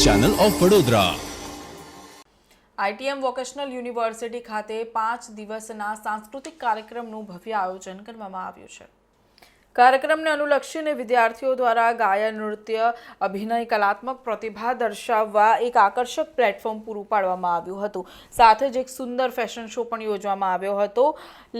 Channel of Vadodara. ITM vocational university ખાતે 5 દિવસના સાંસ્કૃતિક કાર્યક્રમનું ભવ્ય આયોજન કરવામાં આવ્યું છે। કાર્યક્રમને અનુલક્ષીને વિદ્યાર્થીઓ દ્વારા ગાયન, નૃત્ય, અભિનય, કલાત્મક પ્રતિભા દર્શાવવા એક આકર્ષક પ્લેટફોર્મ પૂરું પાડવામાં આવ્યું હતું। સાથે જ એક સુંદર ફેશન શો પણ યોજવામાં આવ્યો હતો।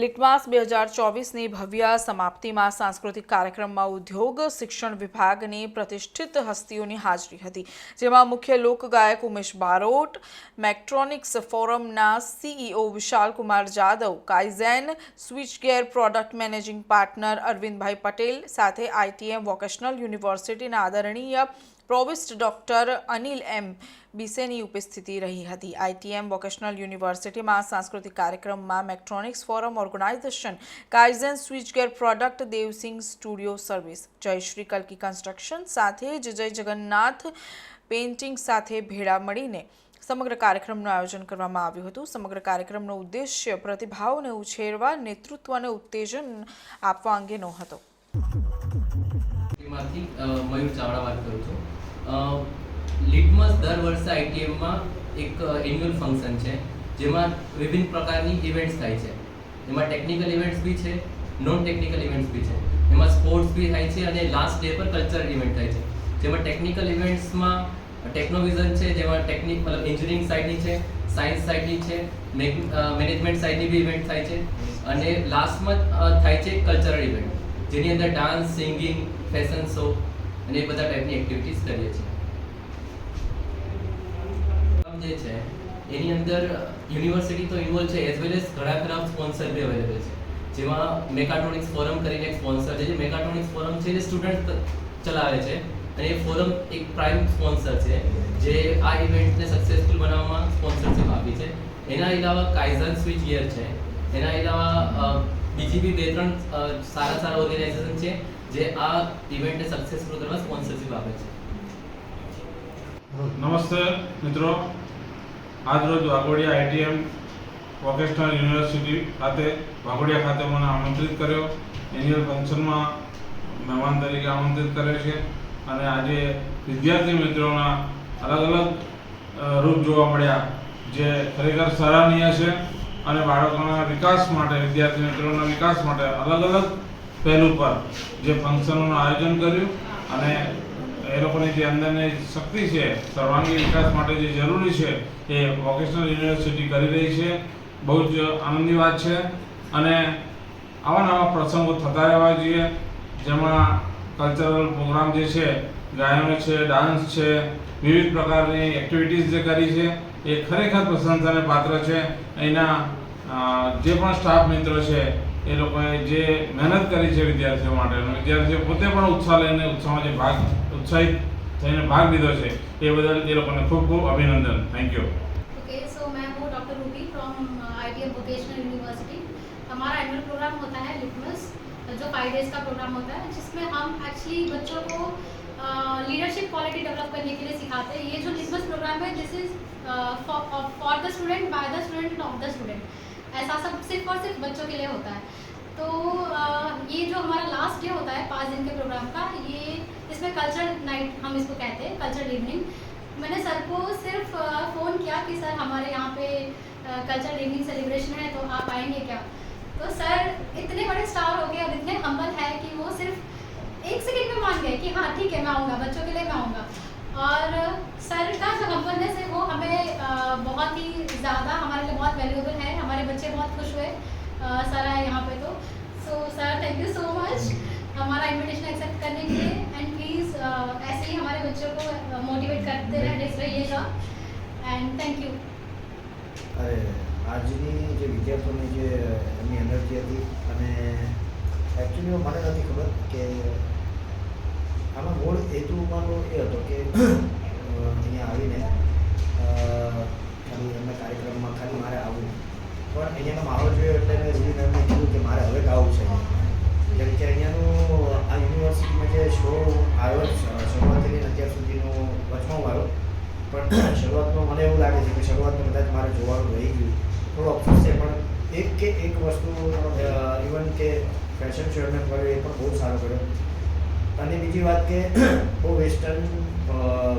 લિટમાસ 2024ની ભવ્ય સમાપ્તિમાં સાંસ્કૃતિક કાર્યક્રમમાં ઉદ્યોગ શિક્ષણ વિભાગની પ્રતિષ્ઠિત હસ્તીઓની હાજરી હતી, જેમાં મુખ્ય લોકગાયક ઉમેશ બારોટ, મેક્ટ્રોનિક્સ ફોરમના CEO Vishalkumar Jadav, Kaizen switchgear product managing partner Arvindbhai Patel સાથે આઈટીએમ વોકેશનલ યુનિવર્સિટીના આદરણીય પ્રોવિસ્ટ ડોક્ટર અનિલ એમ બિસેની ઉપસ્થિતિ રહી હતી। આઈટીએમ વોકેશનલ યુનિવર્સિટીમાં સાંસ્કૃતિક કાર્યક્રમમાં Mechatronics forum organisation, Kaizen switchgear product, Devsinh studio service, Jayshree કલ્કી કન્સ્ટ્રક્શન સાથે જ જય જગન્નાથ પેઇન્ટિંગ સાથે ભેળા મળીને સમગ્ર કાર્યક્રમનું આયોજન કરવામાં આવ્યું હતું। સમગ્ર કાર્યક્રમનો ઉદ્દેશ્ય પ્રતિભાઓને ઉછેરવા, નેતૃત્વને ઉત્તેજન આપવા અંગેનો હતો। મયુર ચાવડા વાત કરું છું। લિટમસ દર વર્ષે આઈટીએમમાં એક એન્યુઅલ ફંક્શન છે, જેમાં વિભિન્ન પ્રકારની ઇવેન્ટ્સ થાય છે। એમાં ટેકનિકલ ઇવેન્ટ્સ બી છે, નોન ટેકનિકલ ઇવેન્ટ્સ બી છે, એમાં સ્પોર્ટ્સ બી થાય છે અને લાસ્ટ ડે પર કલ્ચરલ ઇવેન્ટ થાય છે। જેમાં ટેકનિકલ ઇવેન્ટ્સમાં ટેકનોવિઝન છે, જેમાં ટેકનિક મતલબ એન્જિનિયરિંગ સાઇડની છે, સાયન્સ સાઇડની છે, મેનેજમેન્ટ સાઇડની બી ઇવેન્ટ થાય છે અને લાસ્ટમાં થાય છે કલ્ચરલ ઇવેન્ટ, જેની અંદર ડાન્સ, સિંગિંગ, ફેશન શો અને એ બધા ટાઈપની એક્ટિવિટીઝ કરીએ છીએ। જે છે એની અંદર યુનિવર્સિટી તો ઇન્વોલ્વ છે, એઝ વેલ એઝ ઘણા ખરા સ્પોન્સર બી અવેલેબલ છે, જેમાં મેકાટ્રોનિક્સ ફોરમ કરીને એક સ્પોન્સર છે। જે મેકાટ્રોનિક્સ ફોરમ છે એ સ્ટુડન્ટ ચલાવે છે અને એ ફોરમ એક પ્રાઇમ સ્પોન્સર છે, જે આ ઇવેન્ટને સક્સેસફુલ બનાવવામાં સ્પોન્સરશિપ આપી છે। એના અલાવા કાઇઝન સ્વિચ ગિયર છે, એના અલાવા બીજી બી 2-3 સારા ઓર્ગેનાઇઝેશન છે જે આ ઇવેન્ટને સક્સેસફુલ કરવા સ્પોન્સરશિપ આપે છે। નમસ્તે મિત્રો, આજરોજ Waghodia ITM vocational university Waghodia ખાતે મને આમંત્રિત કર્યો, એન્યુઅલ ફંક્શનમાં મહેમાન તરીકે આમંત્રિત કર્યો છે અને આજે વિદ્યાર્થી મિત્રોના અલગ રૂપ જોવા મળ્યા, જે ખરેખર સરાહનીય છે અને બાળકોના વિકાસ માટે, વિદ્યાર્થી મિત્રોના વિકાસ માટે અલગ પહેલું પર જે ફંક્શનોનું આયોજન કર્યું અને એ લોકોની જે અંદરની શક્તિ છે, સર્વાંગી વિકાસ માટે જે જરૂરી છે એ વોકેશનલ યુનિવર્સિટી કરી રહી છે। બહુ જ આનંદની વાત છે અને આવા નવા પ્રસંગો થતા રહેવા જોઈએ, જેમાં કલ્ચરલ પ્રોગ્રામ જે છે, ગાયનો છે, ડાન્સ છે, વિવિધ પ્રકારની એક્ટિવિટીઝ જે કરી છે એ ખરેખર પ્રશંસાને પાત્ર છે। અહીંના જે પણ સ્ટાફ મિત્રો છે એ લોકોએ જે મહેનત કરી છે વિદ્યાર્થીઓ માટે, અને વિદ્યાર્થીઓ પોતે પણ ઉત્સાહ લઈને ઉત્સાહમાં જે ઉત્સાહિત થઈને ભાગ લીધો છે એ બદલ એ લોકોને ખૂબ અભિનંદન। Thank you. ओके, सो मैं हूँ doctor Ruby from ITM vocational university. हमारा एनुअल प्रोग्राम होता है लिटमस, जो 5 डेज़ का प्रोग्राम होता है, जिसमें हम एक्चुअली बच्चों को लीडरशिप क्वालिटी डेवलप करने के लिए सिखाते हैं। ये जो लिटमस प्रोग्राम है, this is for the student, by the student end of the student. ऐसा सब सिर्फ और सिर्फ बच्चों के लिए होता है। तो ये जो हमारा लास्ट डे होता है 5 दिन के प्रोग्राम का, ये इसमें कल्चरल नाइट हम इसको कहते हैं, कल्चरल इवनिंग। मैंने सर को सिर्फ फ़ोन किया कि सर हमारे यहाँ पे कल्चरल इवनिंग सेलिब्रेशन है, तो आप आएंगे क्या? तो सर इतने बड़े स्टार हो गए और इतने हम्बल है कि वो सिर्फ 1 सेकंड में मान गए कि हाँ ठीक है, मैं आऊँगा, बच्चों के लिए मैं आऊँगा। और सर का जो हम्बलनेस है वो हमें बहुत ही ज़्यादा, हमारे लिए बहुत वैल्यूएबल है। हमारे बच्चे बहुत खुश हुए सर आए यहाँ पे। तो so sir thank you so much हमारा इन्विटेशन एक्सेप्ट करने के लिए, एंड प्लीज़ ऐसे ही हमारे बच्चों को मोटिवेट करते रहिएगा, एंड थैंक यू। અરે આજની જે વિદ્યાર્થીઓની જે એમની એનર્જી હતી, અને એકચ્યુઅલી મને નથી ખબર કે આમાં મૂળ હેતુ મારો એ હતો કે અહીંયા આવીને ખાલી એમના કાર્યક્રમમાં ખાલી મારે આવવું, પણ અહીંયાનો માહોલ જોયો એટલે મેં રૂબી મેમને કીધું કે મારે હવે ગાવું છે। જેમ કે અહીંયાનું આ યુનિવર્સિટીમાં જે શો આવ્યો, શરૂઆતથી અત્યાર સુધીનો વચમાં આવ્યો, પણ શરૂઆતમાં મને એવું લાગે છે કે શરૂઆતમાં કદાચ મારે જોવાનું રહી ગયું, થોડો અફસોસ છે। પણ એક વસ્તુ ઇવન કે ફેશન શો એમને કર્યો એ પણ બહુ સારો કર્યો। અને બીજી વાત કે બહુ વેસ્ટર્ન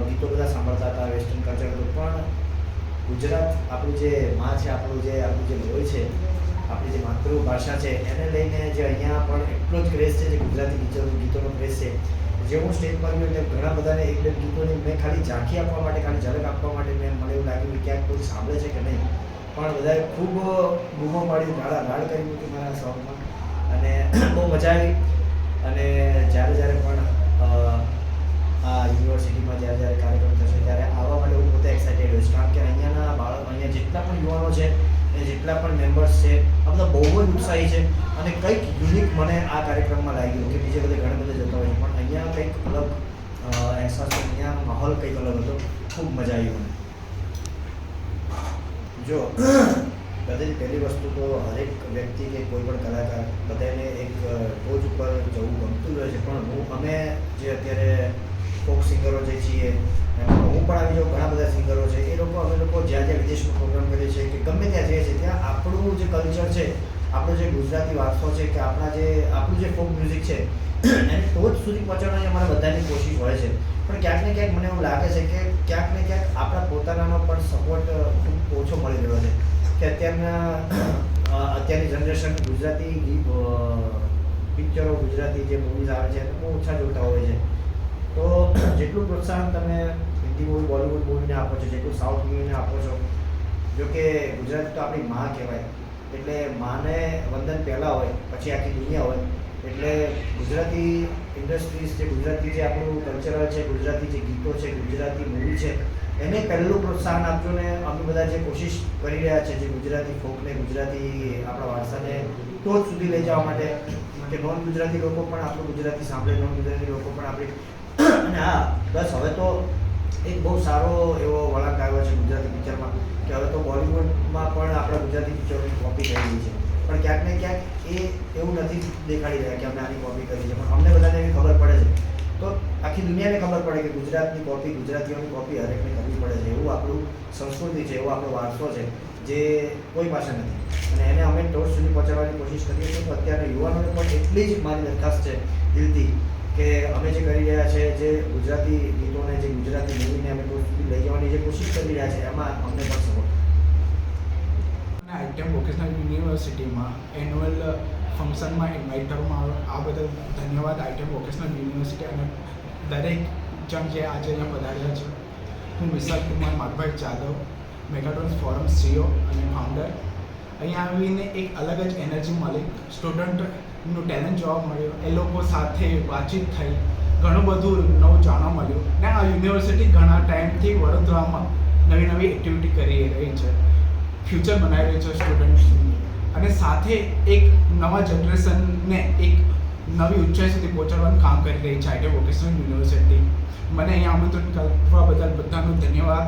ગીતો બધા સાંભળતા હતા, વેસ્ટર્ન કલ્ચર હતું, પણ ગુજરાત આપણું જે માં છે, આપણું જે લોહી છે, આપણી જે માતૃભાષા છે, એને લઈને જે અહીંયા પણ એટલો જ ક્રેઝ છે, જે ગુજરાતી ગીતોનો ક્રેઝ છે. જે હું સ્ટેજ પર ગયો એટલે ઘણા બધાને એક બે ગીતોની મેં ખાલી ઝાંખી આપવા માટે, ખાલી ઝલક આપવા માટે મને એવું લાગ્યું કે ક્યાંક કોઈ સાંભળે છે કે નહીં, પણ બધાએ ખૂબ બૂમો પાડી, રાડ કરી મૂકી મારા સોંગમાં, અને બહુ મજા આવી. અને જ્યારે પણ આ યુનિવર્સિટીમાં જ્યારે કાર્યક્રમ થશે ત્યારે આવવા માટે હું પોતે એક્સાઇટેડ હોઈશ, કારણ કે અહીંયા જેટલા પણ યુવાનો છે અને જેટલા પણ મેમ્બર્સ છે, આ બધા બહુ જ ઉત્સાહી છે. અને કંઈક યુનિક મને આ કાર્યક્રમમાં લાગ્યું કે બીજે બધે ઘણા બધા જતા હોય છે, પણ અહીંયા કંઈક અલગ અહેસાસ, અહીંયા માહોલ કંઈક અલગ હતો. ખૂબ મજા આવી મને. જો બધી પહેલી વસ્તુ તો હરેક વ્યક્તિ કે કોઈ પણ કલાકાર બધાને એક ટોચ ઉપર જવું ગમતું જ હોય છે, પણ અમે જે અત્યારે ફોક સિંગરો જે છીએ, એમાં હું પણ આવી જાઉં, ઘણા બધા સિંગરો છે, અમે લોકો જ્યાં વિદેશમાં પ્રોગ્રામ કરીએ છીએ કે ગમે ત્યાં જઈએ છીએ, ત્યાં આપણું જે કલ્ચર છે, આપણો જે ગુજરાતી વારસો છે, કે આપણું જે ફોક મ્યુઝિક છે, એને ટોચ સુધી પહોંચાડવાની અમારા બધાની કોશિશ હોય છે. પણ ક્યાંક ને ક્યાંક મને એવું લાગે છે કે ક્યાંક ને ક્યાંક આપણા પોતાનાનો પણ સપોર્ટ ખૂબ ઓછો મળી રહ્યો છે, કે અત્યારની જનરેશન ગુજરાતી પિક્ચરો, ગુજરાતી જે મૂવીઝ આવે છે એને બહુ ઓછા જોતા હોય છે. તો જેટલું પ્રોત્સાહન તમે હિન્દી મૂવી, બોલિવૂડ મૂવીને આપો છો, જેટલું સાઉથ મૂવીને આપો છો, જો કે ગુજરાતી તો આપણી માં કહેવાય, એટલે માને વંદન પહેલાં હોય, પછી આખી દુનિયા હોય. એટલે ગુજરાતી ઇન્ડસ્ટ્રીઝ, જે ગુજરાતી જે આપણું કલ્ચરલ છે, ગુજરાતી જે ગીતો છે, ગુજરાતી મૂવી છે, એને પહેલું પ્રોત્સાહન આપજો. ને અમે બધા જે કોશિશ કરી રહ્યા છે, જે ગુજરાતી ફોકને, ગુજરાતી આપણા વારસાને ટોચ સુધી લઈ જવા માટે, કે નોન ગુજરાતી લોકો પણ આપણું ગુજરાતી સાંભળે, નોન ગુજરાતી લોકો પણ આપણી. અને હા, બસ હવે તો એક બહુ સારો એવો વળાંક આવ્યો છે ગુજરાતી પિક્ચરમાં, કે હવે તો બોલિવૂડમાં પણ આપણા ગુજરાતી પિક્ચરોની કોપી થઈ રહી છે, પણ ક્યાંક ને ક્યાંક એ એવું નથી દેખાડી રહ્યા કે અમે આની કોપી કરી છે, પણ અમને બધાને એવી ખબર પડે છે. તો આખી દુનિયાને ખબર પડે કે ગુજરાતની કોપી, ગુજરાતીઓની કોપી હરેકને કરવી પડે છે. એવું આપણું સંસ્કૃતિ છે, એવો આપણો વારસો છે, જે કોઈ પાસે નથી, અને એને અમે ટોચ સુધી પહોંચાડવાની કોશિશ કરીએ છીએ. તો અત્યારે યુવાનોને પણ એટલી જ મારી દરખાસ્ત છે દિલથી, કે અમે જે કરી રહ્યા છે, જે ગુજરાતી ગીતોને, જે ગુજરાતી મૂવીને અમે ટોચ સુધી લઈ જવાની જે કોશિશ કરી રહ્યા છે, એમાં અમને પણ સપોર્ટ. ITM વોકેશનલ યુનિવર્સિટીમાં એન્યુઅલ ફંક્શનમાં ઇન્વાઇટ કરવામાં આવ્યો. આ બદલ ધન્યવાદ ITM વોકેશનલ યુનિવર્સિટી અને દરેક જણ જે આજે અહીંયા પધાર્યા છે. હું વિશાલ કુમાર માધભાઈ જાદવ, મેગાટ્રોન્સ ફોરમ CEO અને ફાઉન્ડર. અહીંયા આવીને એક અલગ જ એનર્જી મળી, સ્ટુડન્ટનું ટેલેન્ટ જોવા મળ્યું, એ લોકો સાથે વાતચીત થઈ, ઘણું બધું નવું જાણવા મળ્યું. ને આ યુનિવર્સિટી ઘણા ટાઈમથી વડોદરામાં નવી એક્ટિવિટી કરી રહી છે, ફ્યુચર બનાવી રહી છે સ્ટુડન્ટ્સનું, અને સાથે એક નવા જનરેશનને એક નવી ઊંચાઈ સુધી પહોંચાડવાનું કામ કરી રહી છે ITM વોકેશનલ યુનિવર્સિટી. મને અહીંયા આમંત્રણ કરવા બદલ બધાનો ધન્યવાદ.